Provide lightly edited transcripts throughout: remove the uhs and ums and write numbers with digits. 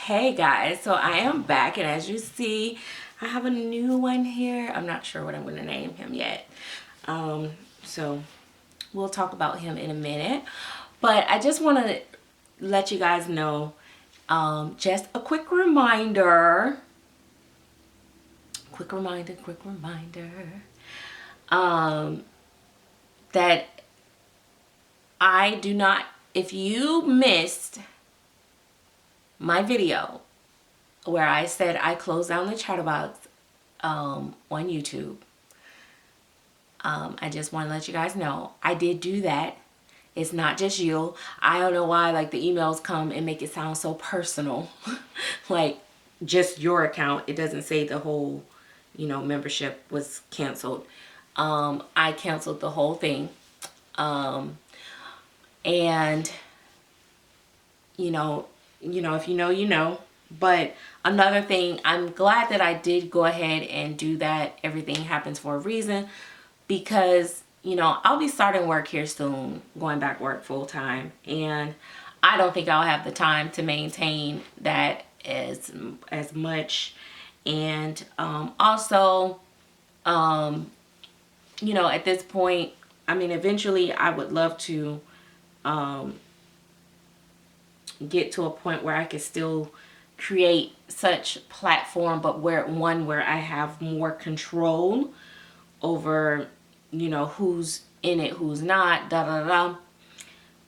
Hey guys, so I am back, and as you see, I have a new one here. I'm not sure what I'm going to name him yet. So we'll talk about him in a minute. But I just want to let you guys know, just a quick reminder, that I do not, if you missed my video where I said I closed down the chatterbox on YouTube, I just want to let you guys know I did do that. It's not just you. I don't know why like the emails come and make it sound so personal. Like just your account. It doesn't say the whole, membership was canceled. I canceled the whole thing. And if you know, you know. But another thing, I'm glad that I did go ahead and do that. Everything happens for a reason, because I'll be starting work here soon, going back work full time, and I don't think I'll have the time to maintain that as much. And also, at this point, I mean, eventually I would love to get to a point where I could still create such platform, but where I have more control over, who's in it, who's not, da da da.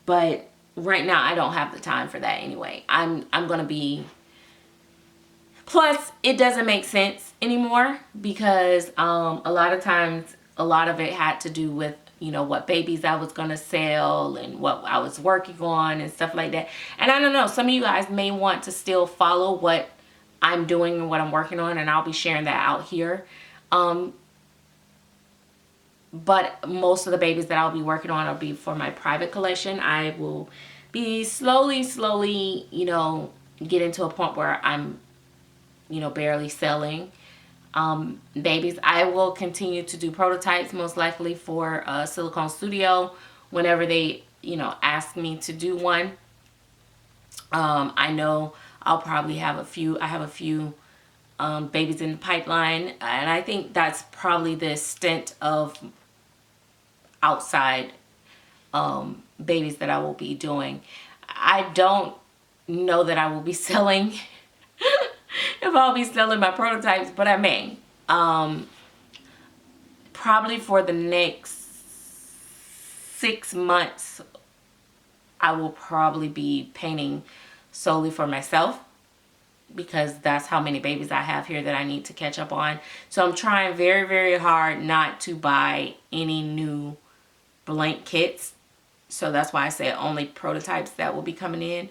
But right now I don't have the time for that anyway. I'm gonna be, plus it doesn't make sense anymore, because a lot of times a lot of it had to do with what babies I was gonna sell and what I was working on and stuff like that. And I don't know, some of you guys may want to still follow what I'm doing and what I'm working on, and I'll be sharing that out here. But most of the babies that I'll be working on will be for my private collection. I will be slowly, getting to a point where I'm, barely selling babies. I will continue to do prototypes, most likely for Silicone Studio, whenever they, ask me to do one. I know I'll probably have a few. I have a few babies in the pipeline, and I think that's probably the extent of outside babies that I will be doing. I don't know that I will be selling if I'll be selling my prototypes, but I may. Probably for the next 6 months, I will probably be painting solely for myself, because that's how many babies I have here that I need to catch up on. So I'm trying very, very hard not to buy any new blank kits. So that's why I said only prototypes that will be coming in.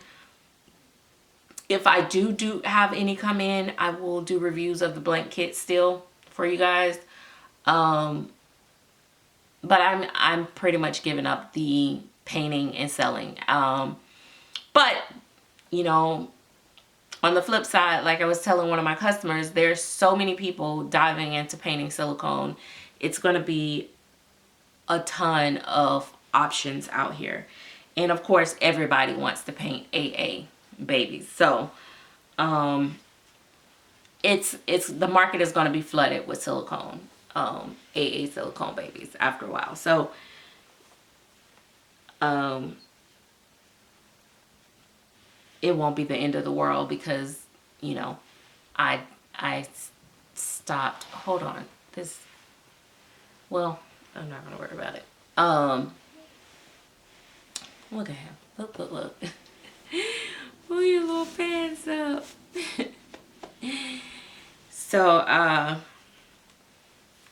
If I do have any come in, I will do reviews of the blank kits still for you guys. But I'm pretty much giving up the painting and selling. But on the flip side, like I was telling one of my customers, there's so many people diving into painting silicone. It's going to be a ton of options out here. And of course, everybody wants to paint AA babies. So it's the market is going to be flooded with silicone, AA silicone babies after a while. So it won't be the end of the world, because I stopped. Hold on. Well, I'm not gonna worry about it. Look at him. Look. Pull your little pants up. So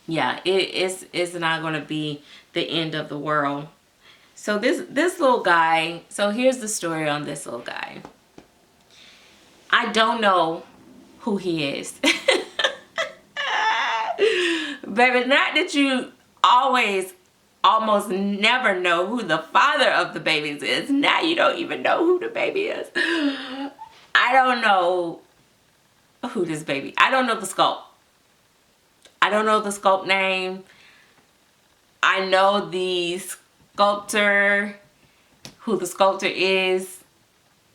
yeah, it's not gonna be the end of the world. So this little guy, so here's the story on this little guy. I don't know who he is. Baby, not that you almost never know who the father of the babies is. Now you don't even know who the baby is. I don't know who this baby. I don't know the sculpt. I don't know the sculpt name. I know the sculptor, who the sculptor is.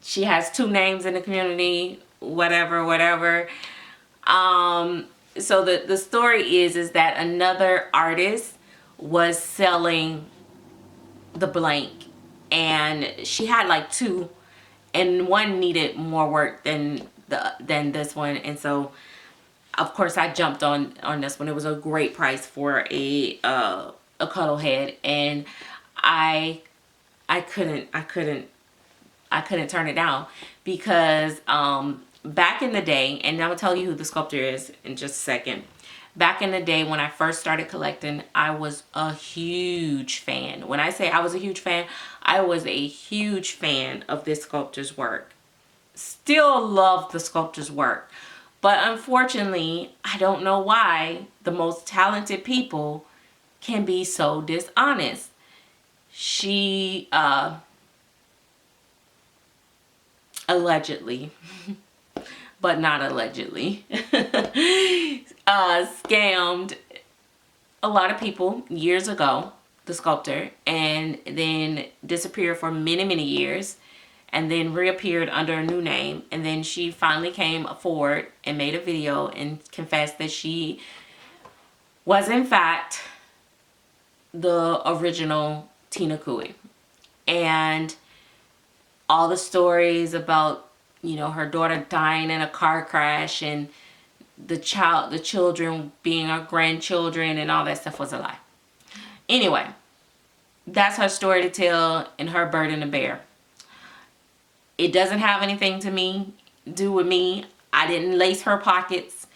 She has 2 names in the community. whatever. So the story is that another artist was selling the blank, and she had like two, and one needed more work than this one, and so of course I jumped on this one. It was a great price for a cuddle head, and I couldn't turn it down because back in the day, and I'm gonna tell you who the sculptor is in just a second. Back in the day when I first started collecting, I was a huge fan. When I say I was a huge fan, I was a huge fan of this sculptor's work. Still love the sculptor's work. But unfortunately, I don't know why the most talented people can be so dishonest. She allegedly, but not allegedly, scammed a lot of people years ago, the sculptor, and then disappeared for many years, and then reappeared under a new name. And then she finally came forward and made a video and confessed that she was in fact the original Tina Cooey. And all the stories about, her daughter dying in a car crash and the children being our grandchildren and all that stuff was a lie. Anyway, that's her story to tell and her burden to bear. It doesn't have anything to do with me. I didn't lace her pockets.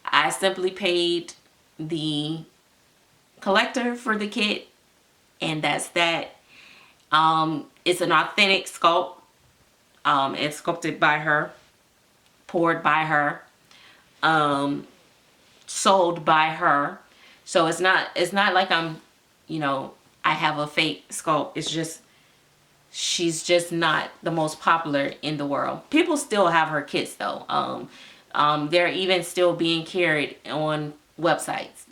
I simply paid the collector for the kit, and that's that. It's an authentic sculpt. It's sculpted by her, poured by her, sold by her. So it's not like I'm, I have a fake sculpt. It's just, she's just not the most popular in the world. People still have her kits though. They're even still being carried on websites,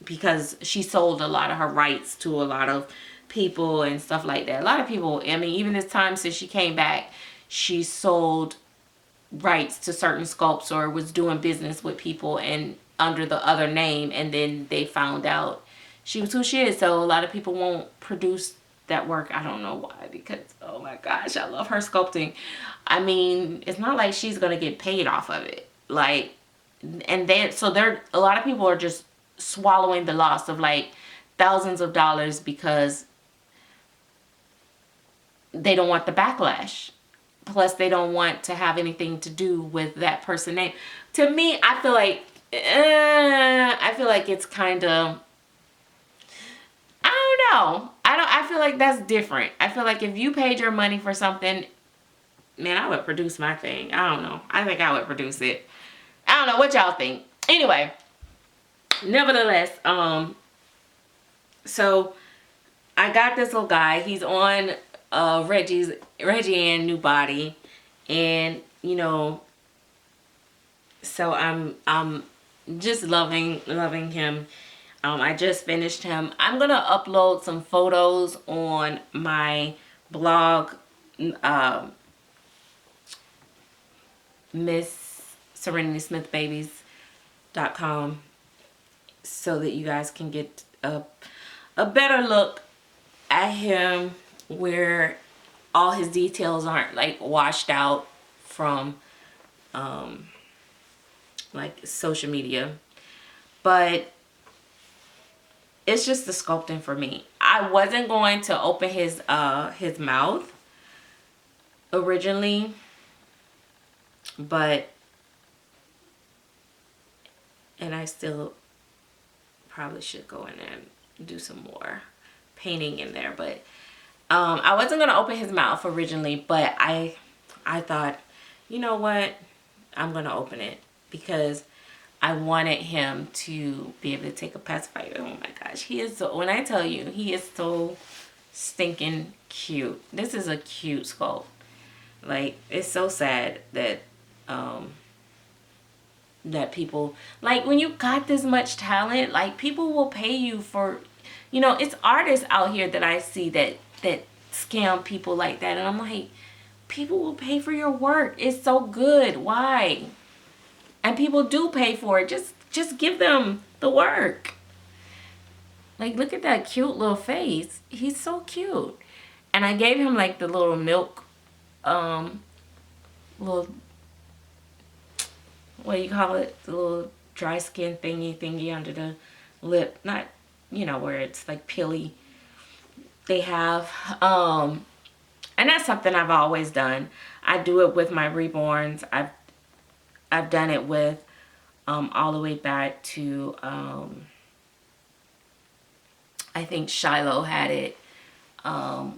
because she sold a lot of her rights to a lot of people and stuff like that. A lot of people, I mean, even this time since she came back, she sold rights to certain sculpts or was doing business with people and under the other name, and then they found out she was who she is. So a lot of people won't produce that work. I don't know why, because oh my gosh, I love her sculpting. I mean, it's not like she's gonna get paid off of it, like, and then so there a lot of people are just swallowing the loss of like thousands of dollars because they don't want the backlash. Plus, they don't want to have anything to do with that person's name. To me, I feel like it's kind of, I don't know. I feel like that's different. I feel like if you paid your money for something, man, I would produce my thing. I don't know. I think I would produce it. I don't know what y'all think. Anyway, nevertheless, so I got this little guy. He's on Reggie and New Body, and so I'm just loving him. I just finished him. I'm gonna upload some photos on my blog, MissSerenitySmithBabies.com, so that you guys can get a better look at him, where all his details aren't like washed out from like social media. But it's just the sculpting for me. I wasn't going to open his mouth originally, but and I still probably should go in there and do some more painting in there, but I wasn't gonna open his mouth originally, but I thought, you know what, I'm gonna open it because I wanted him to be able to take a pacifier. Oh my gosh, he is so, when I tell you, he is so stinking cute. This is a cute sculpt. Like, it's so sad that that people, like, when you got this much talent, like, people will pay you for, it's artists out here that I see that scam people like that, and I'm like, people will pay for your work. It's so good. Why? And people do pay for it. Just give them the work. Like, look at that cute little face. He's so cute. And I gave him like the little milk, little, what do you call it? The little dry skin thingy under the lip. Not, where it's like pilly. They have, and that's something I've always done. I do it with my reborns. I've done it with, all the way back to, I think Shiloh had it,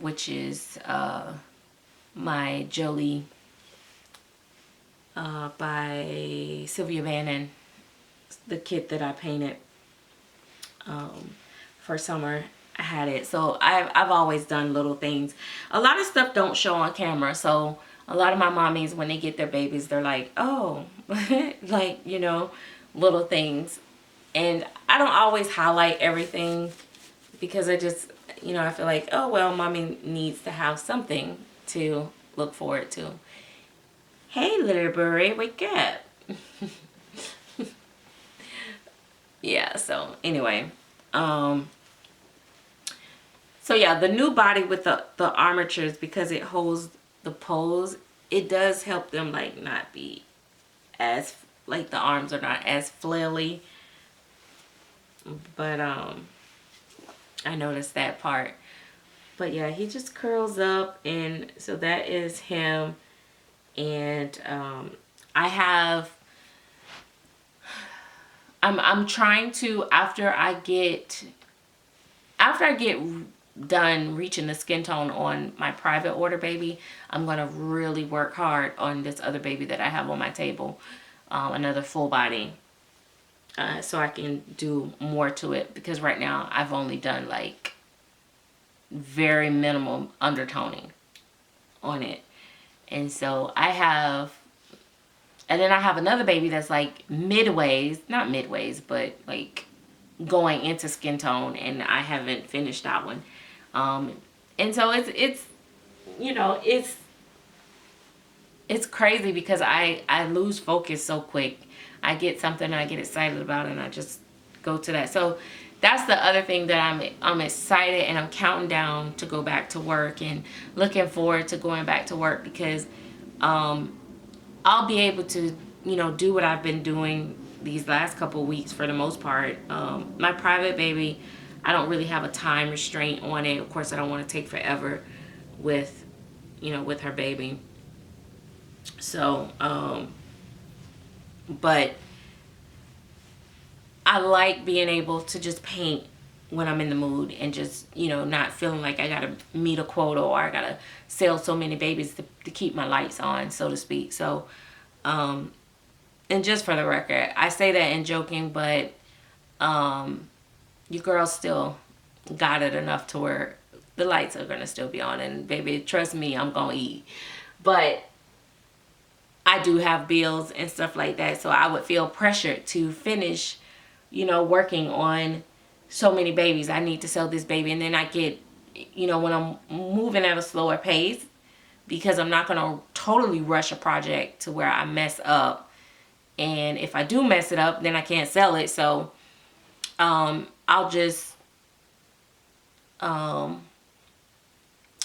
which is my Jolie by Sylvia Bannon, the kit that I painted for summer. I had it. So I've always done little things. A lot of stuff don't show on camera, so a lot of my mommies, when they get their babies, they're like, oh, like, little things. And I don't always highlight everything, because I just, I feel like, oh, well, mommy needs to have something to look forward to. Hey, little bird, wake up. Yeah, so anyway. So yeah, the new body with the armatures, because it holds the pose, it does help them like not be as, like the arms are not as flaily. But I noticed that part. But yeah, he just curls up, and so that is him. And I'm trying to, after I get done reaching the skin tone on my private order baby, I'm gonna really work hard on this other baby that I have on my table, another full body, so I can do more to it, because right now I've only done like very minimal undertoning on it. And so and then I have another baby that's like midways, not midways, but like going into skin tone, and I haven't finished that one. And so it's crazy, because I lose focus so quick. I get something and I get excited about it, and I just go to that. So that's the other thing that I'm excited, and I'm counting down to go back to work, and looking forward to going back to work, because I'll be able to do what I've been doing these last couple weeks for the most part. My private baby, I don't really have a time restraint on it. Of course, I don't want to take forever with with her baby. So but I like being able to just paint when I'm in the mood, and just not feeling like I gotta meet a quota, or I gotta sell so many babies to keep my lights on, so to speak. So and just for the record, I say that in joking, but you girls still got it enough to where the lights are gonna still be on, and baby, trust me, I'm gonna eat. But I do have bills and stuff like that, so I would feel pressured to finish working on so many babies. I need to sell this baby, and then I get when I'm moving at a slower pace, because I'm not gonna totally rush a project to where I mess up, and if I do mess it up, then I can't sell it. So I'll just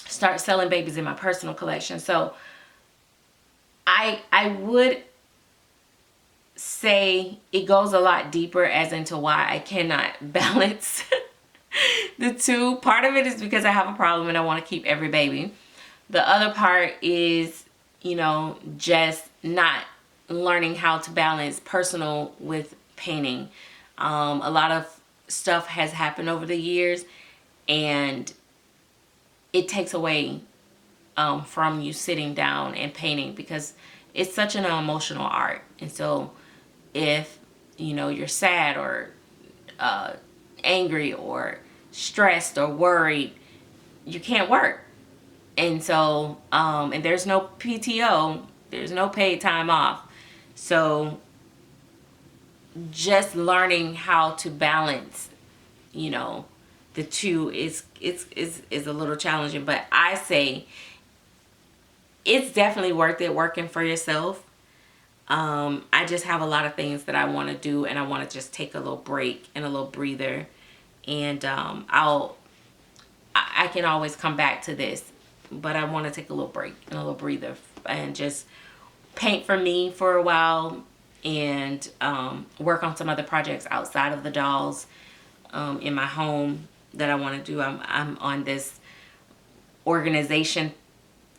start selling babies in my personal collection. So I would say it goes a lot deeper, as into why I cannot balance the two. Part of it is because I have a problem and I want to keep every baby. The other part is, just not learning how to balance personal with painting. A lot of stuff has happened over the years, and it takes away from you sitting down and painting, because it's such an emotional art. And so if you're sad, or angry, or stressed, or worried, you can't work. And so and there's no PTO, there's no paid time off. So just learning how to balance the two is a little challenging. But I say, it's definitely worth it working for yourself. I just have a lot of things that I want to do, and I want to just take a little break and a little breather. And I can always come back to this, but I want to take a little break and a little breather and just paint for me for a while, and work on some other projects outside of the dolls in my home that I want to do. I'm on this organization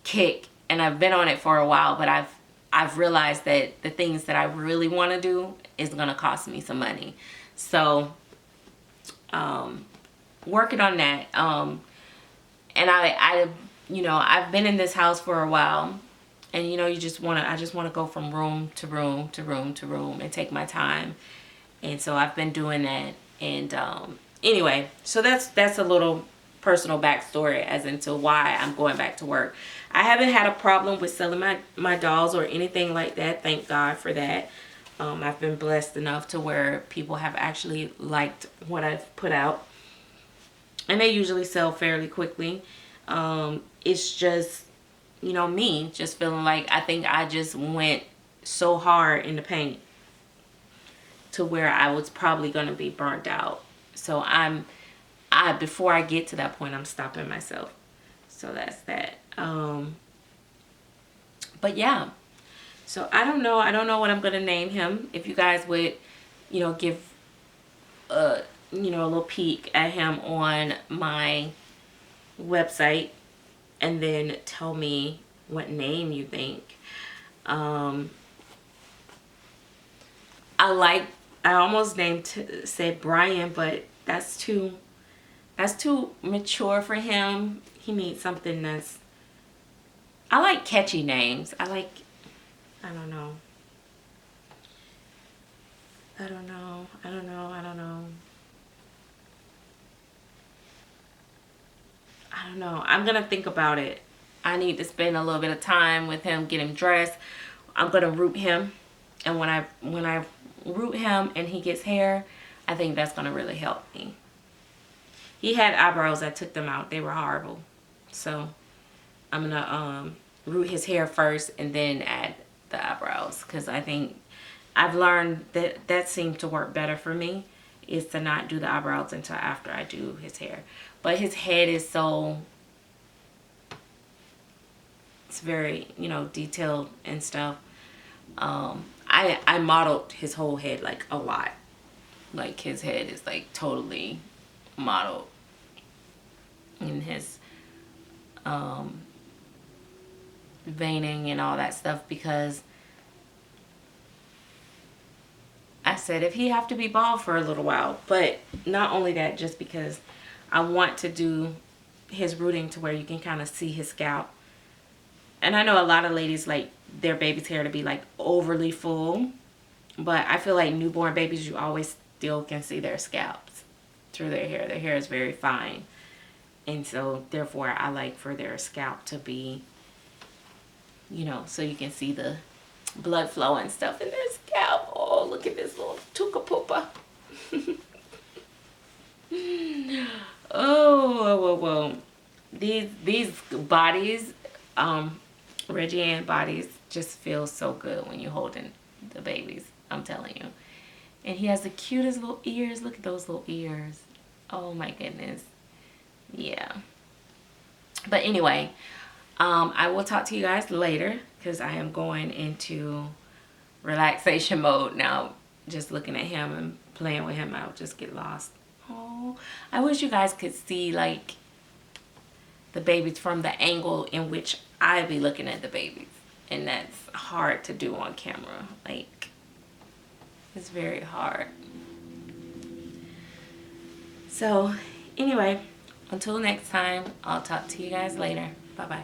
kick, and I've been on it for a while, but I've realized that the things that I really want to do is going to cost me some money. So working on that. And I've been in this house for a while, and I just want to go from room to room to room to room and take my time. And so I've been doing that. And anyway, so that's a little personal backstory as into why I'm going back to work. I haven't had a problem with selling my dolls or anything like that. Thank God for that. I've been blessed enough to where people have actually liked what I've put out, and they usually sell fairly quickly. It's just, me just feeling like I think I just went so hard in the paint to where I was probably going to be burnt out. So before I get to that point, I'm stopping myself. So that's that. But yeah, so I don't know what I'm going to name him. If you guys would, give a little peek at him on my website, and then tell me what name you think. I almost said Brian, but that's too mature for him. He needs something I like catchy names. I don't know. I'm gonna think about it. I need to spend a little bit of time with him, get him dressed. I'm gonna root him, and when I root him and he gets hair, I think that's gonna really help me. He had eyebrows. I took them out. They were horrible. So I'm gonna root his hair first and then add the eyebrows, because I think I've learned that seemed to work better for me, is to not do the eyebrows until after I do his hair. But his head is it's very, detailed and stuff. I modeled his whole head like a lot. Like his head is like totally modeled in his veining and all that stuff, because I said if he have to be bald for a little while. But not only that, just because I want to do his rooting to where you can kind of see his scalp. And I know a lot of ladies like their baby's hair to be like overly full, but I feel like newborn babies, you always still can see their scalps through their hair. Their hair is very fine, and so therefore I like for their scalp to be, so you can see the blood flow and stuff in their scalp. Oh, look at this little tuka poopa. Oh. These bodies, Reggie Ann bodies, just feel so good when you're holding the babies. I'm telling you. And he has the cutest little ears. Look at those little ears. Oh my goodness. Yeah. But anyway, I will talk to you guys later, because I am going into relaxation mode now. Just looking at him and playing with him, I'll just get lost. Oh, I wish you guys could see like the babies from the angle in which I be looking at the babies, and that's hard to do on camera. Like, it's very hard. So anyway, until next time, I'll talk to you guys later. Bye bye.